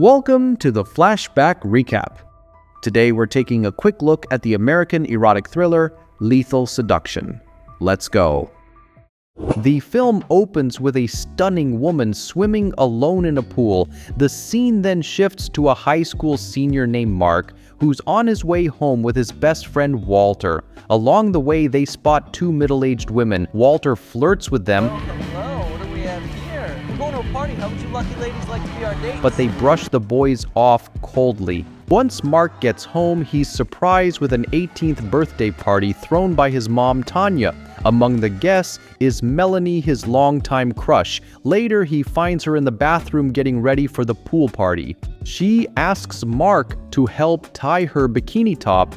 Welcome to the Flashback Recap. Today we're taking a quick look at the American erotic thriller Lethal Seduction. Let's go. The film opens with a stunning woman swimming alone in a pool. The scene then shifts to a high school senior named Mark, who's on his way home with his best friend Walter. Along the way, they spot two middle-aged women. Walter flirts with them. Hello, what do we have here? We're going to a party. How would you lucky ladies like to be our dates? But they brush the boys off coldly. Once Mark gets home, he's surprised with an 18th birthday party thrown by his mom, Tanya. Among the guests is Melanie, his longtime crush. Later, he finds her in the bathroom getting ready for the pool party. She asks Mark to help tie her bikini top.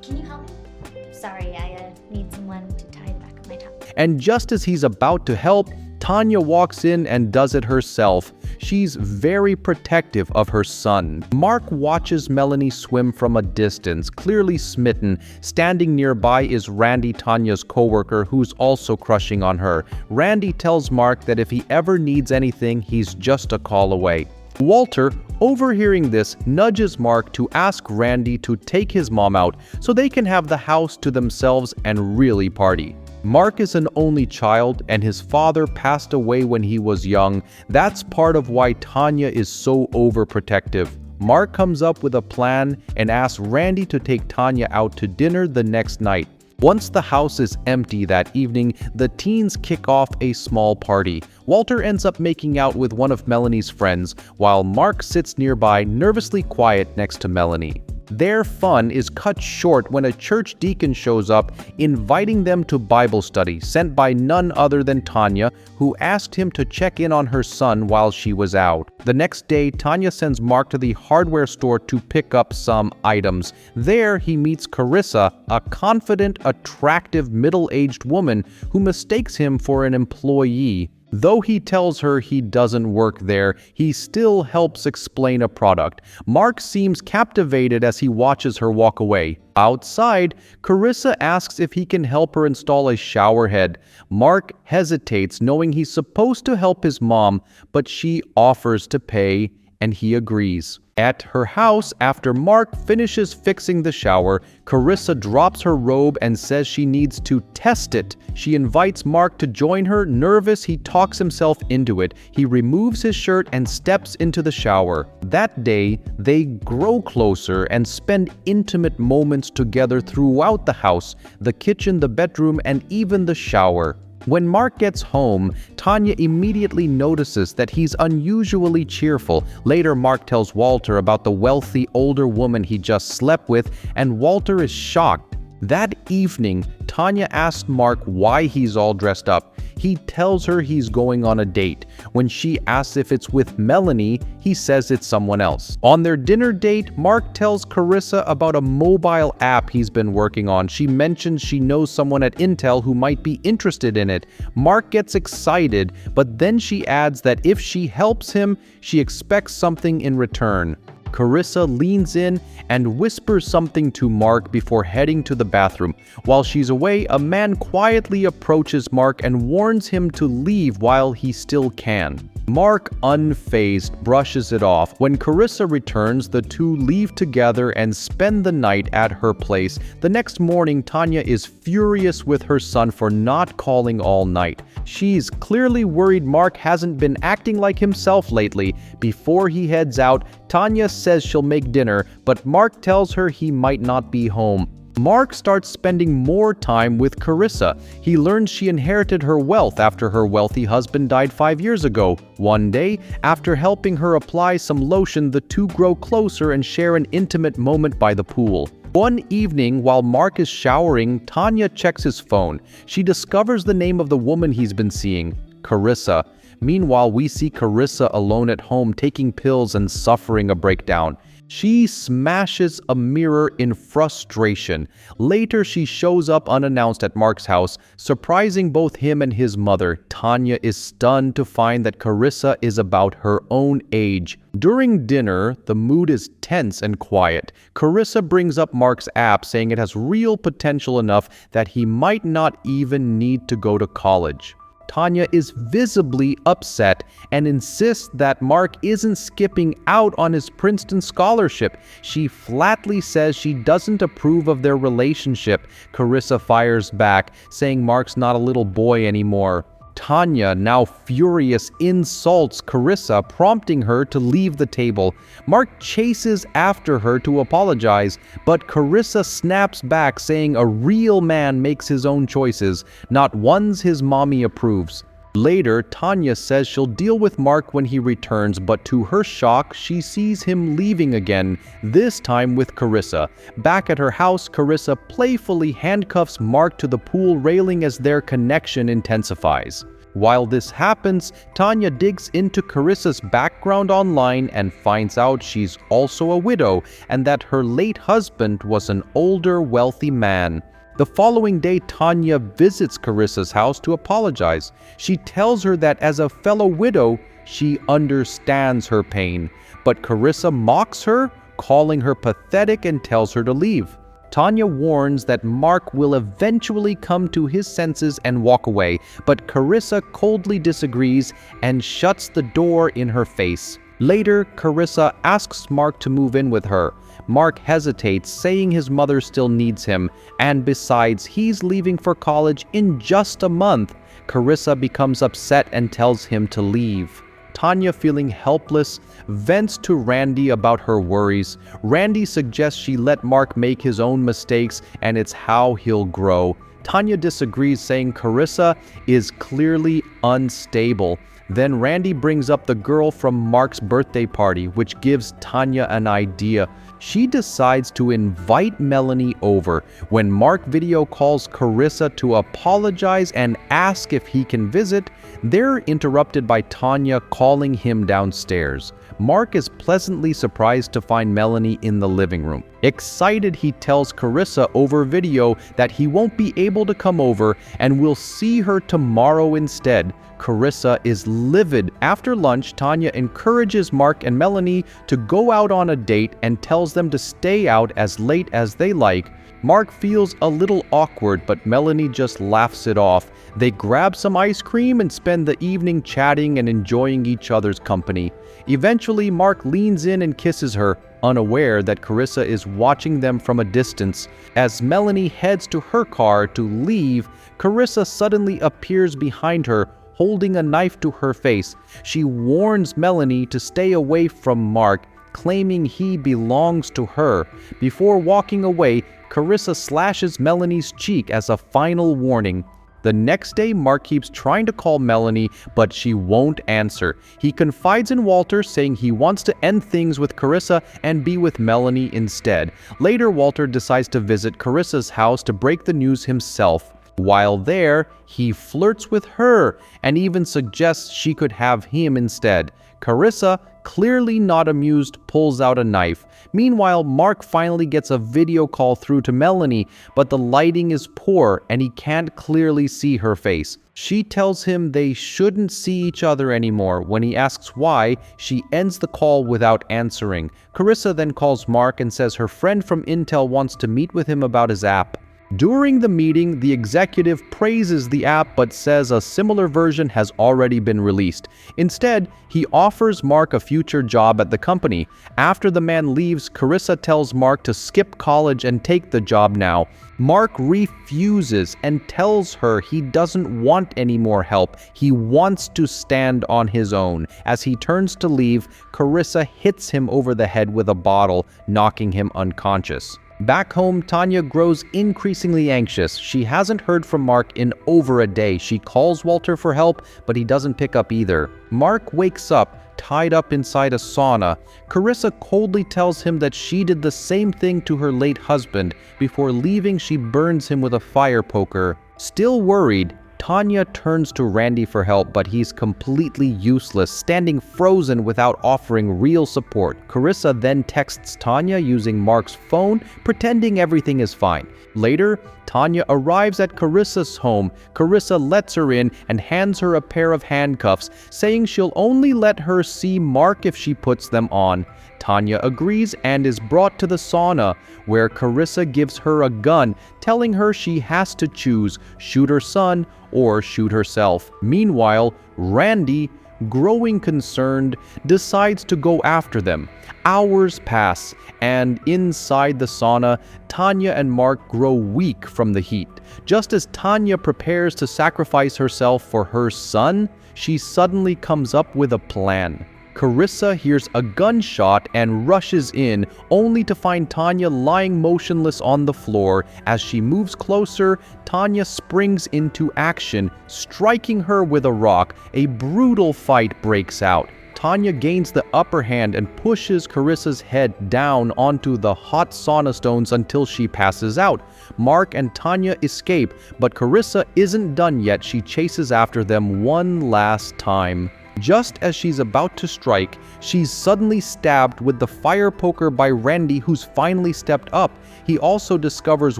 Can you help me? Sorry, I need someone to tie it back on my top. And just as he's about to help, Tanya walks in and does it herself. She's very protective of her son. Mark watches Melanie swim from a distance, clearly smitten. Standing nearby is Randy, Tanya's coworker, who's also crushing on her. Randy tells Mark that if he ever needs anything, he's just a call away. Walter, overhearing this, nudges Mark to ask Randy to take his mom out so they can have the house to themselves and really party. Mark is an only child, and his father passed away when he was young. That's part of why Tanya is so overprotective. Mark comes up with a plan and asks Randy to take Tanya out to dinner the next night. Once the house is empty that evening, the teens kick off a small party. Walter ends up making out with one of Melanie's friends, while Mark sits nearby, nervously quiet next to Melanie. Their fun is cut short when a church deacon shows up, inviting them to Bible study, sent by none other than Tanya, who asked him to check in on her son while she was out. The next day, Tanya sends Mark to the hardware store to pick up some items. There, he meets Carissa, a confident, attractive, middle-aged woman who mistakes him for an employee. Though he tells her he doesn't work there, he still helps explain a product. Mark seems captivated as he watches her walk away. Outside, Carissa asks if he can help her install a shower head. Mark hesitates, knowing he's supposed to help his mom, but she offers to pay, and he agrees. At her house, after Mark finishes fixing the shower, Carissa drops her robe and says she needs to test it. She invites Mark to join her. Nervous, he talks himself into it. He removes his shirt and steps into the shower. That day, they grow closer and spend intimate moments together throughout the house, the kitchen, the bedroom, and even the shower. When Mark gets home, Tanya immediately notices that he's unusually cheerful. Later, Mark tells Walter about the wealthy older woman he just slept with, and Walter is shocked. That evening, Tanya asks Mark why he's all dressed up. He tells her he's going on a date. When she asks if it's with Melanie, he says it's someone else. On their dinner date, Mark tells Carissa about a mobile app he's been working on. She mentions she knows someone at Intel who might be interested in it. Mark gets excited, but then she adds that if she helps him, she expects something in return. Carissa leans in and whispers something to Mark before heading to the bathroom. While she's away, a man quietly approaches Mark and warns him to leave while he still can. Mark, unfazed, brushes it off. When Carissa returns, the two leave together and spend the night at her place. The next morning, Tanya is furious with her son for not calling all night. She's clearly worried Mark hasn't been acting like himself lately. Before he heads out, Tanya says she'll make dinner, but Mark tells her he might not be home. Mark starts spending more time with Carissa. He learns she inherited her wealth after her wealthy husband died 5 years ago. One day, after helping her apply some lotion, the two grow closer and share an intimate moment by the pool. One evening, while Mark is showering, Tanya checks his phone. She discovers the name of the woman he's been seeing, Carissa. Meanwhile, we see Carissa alone at home taking pills and suffering a breakdown. She smashes a mirror in frustration. Later, she shows up unannounced at Mark's house, surprising both him and his mother. Tanya is stunned to find that Carissa is about her own age. During dinner, the mood is tense and quiet. Carissa brings up Mark's app, saying it has real potential enough that he might not even need to go to college. Tanya is visibly upset and insists that Mark isn't skipping out on his Princeton scholarship. She flatly says she doesn't approve of their relationship. Carissa fires back, saying Mark's not a little boy anymore. Tanya, now furious, insults Carissa, prompting her to leave the table. Mark chases after her to apologize, but Carissa snaps back, saying a real man makes his own choices, not ones his mommy approves. Later, Tanya says she'll deal with Mark when he returns, but to her shock, she sees him leaving again, this time with Carissa. Back at her house, Carissa playfully handcuffs Mark to the pool railing as their connection intensifies. While this happens, Tanya digs into Carissa's background online and finds out she's also a widow and that her late husband was an older, wealthy man. The following day, Tanya visits Carissa's house to apologize. She tells her that as a fellow widow, she understands her pain. But Carissa mocks her, calling her pathetic, and tells her to leave. Tanya warns that Mark will eventually come to his senses and walk away, but Carissa coldly disagrees and shuts the door in her face. Later, Carissa asks Mark to move in with her. Mark hesitates, saying his mother still needs him, and besides, he's leaving for college in just a month. Carissa becomes upset and tells him to leave. Tanya, feeling helpless, vents to Randy about her worries. Randy suggests she let Mark make his own mistakes and it's how he'll grow. Tanya disagrees, saying Carissa is clearly unstable. Then Randy brings up the girl from Mark's birthday party, which gives Tanya an idea. She decides to invite Melanie over. When Mark video calls Carissa to apologize and ask if he can visit, they're interrupted by Tanya calling him downstairs. Mark is pleasantly surprised to find Melanie in the living room. Excited, he tells Carissa over video that he won't be able to come over and will see her tomorrow instead. Carissa is livid. After lunch, Tanya encourages Mark and Melanie to go out on a date and tells them to stay out as late as they like. Mark feels a little awkward, but Melanie just laughs it off. They grab some ice cream and spend the evening chatting and enjoying each other's company. Eventually, Mark leans in and kisses her, unaware that Carissa is watching them from a distance. As Melanie heads to her car to leave, Carissa suddenly appears behind her, holding a knife to her face. She warns Melanie to stay away from Mark, claiming he belongs to her. Before walking away, Carissa slashes Melanie's cheek as a final warning. The next day, Mark keeps trying to call Melanie, but she won't answer. He confides in Walter, saying he wants to end things with Carissa and be with Melanie instead. Later, Walter decides to visit Carissa's house to break the news himself. While there, he flirts with her and even suggests she could have him instead. Carissa, clearly not amused, pulls out a knife. Meanwhile, Mark finally gets a video call through to Melanie, but the lighting is poor and he can't clearly see her face. She tells him they shouldn't see each other anymore. When he asks why, she ends the call without answering. Carissa then calls Mark and says her friend from Intel wants to meet with him about his app. During the meeting, the executive praises the app but says a similar version has already been released. Instead, he offers Mark a future job at the company. After the man leaves, Carissa tells Mark to skip college and take the job now. Mark refuses and tells her he doesn't want any more help. He wants to stand on his own. As he turns to leave, Carissa hits him over the head with a bottle, knocking him unconscious. Back home, Tanya grows increasingly anxious. She hasn't heard from Mark in over a day. She calls Walter for help, but he doesn't pick up either. Mark wakes up, tied up inside a sauna. Carissa coldly tells him that she did the same thing to her late husband. Before leaving, she burns him with a fire poker. Still worried, Tanya turns to Randy for help, but he's completely useless, standing frozen without offering real support. Carissa then texts Tanya using Mark's phone, pretending everything is fine. Later, Tanya arrives at Carissa's home. Carissa lets her in and hands her a pair of handcuffs, saying she'll only let her see Mark if she puts them on. Tanya agrees and is brought to the sauna, where Carissa gives her a gun, telling her she has to choose, shoot her son or shoot herself. Meanwhile, Randy, growing concerned, decides to go after them. Hours pass, and inside the sauna, Tanya and Mark grow weak from the heat. Just as Tanya prepares to sacrifice herself for her son, she suddenly comes up with a plan. Carissa hears a gunshot and rushes in, only to find Tanya lying motionless on the floor. As she moves closer, Tanya springs into action, striking her with a rock. A brutal fight breaks out. Tanya gains the upper hand and pushes Carissa's head down onto the hot sauna stones until she passes out. Mark and Tanya escape, but Carissa isn't done yet. She chases after them one last time. Just as she's about to strike, she's suddenly stabbed with the fire poker by Randy, who's finally stepped up. He also discovers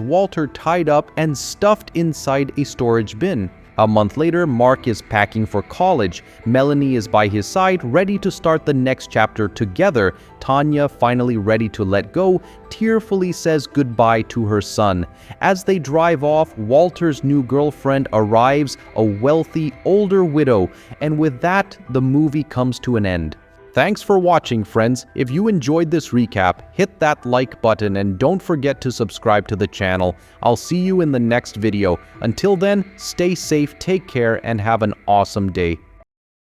Walter tied up and stuffed inside a storage bin. A month later, Mark is packing for college. Melanie is by his side, ready to start the next chapter together. Tanya, finally ready to let go, tearfully says goodbye to her son. As they drive off, Walter's new girlfriend arrives, a wealthy, older widow, and with that, the movie comes to an end. Thanks for watching, friends. If you enjoyed this recap, hit that like button and don't forget to subscribe to the channel. I'll see you in the next video. Until then, stay safe, take care, and have an awesome day.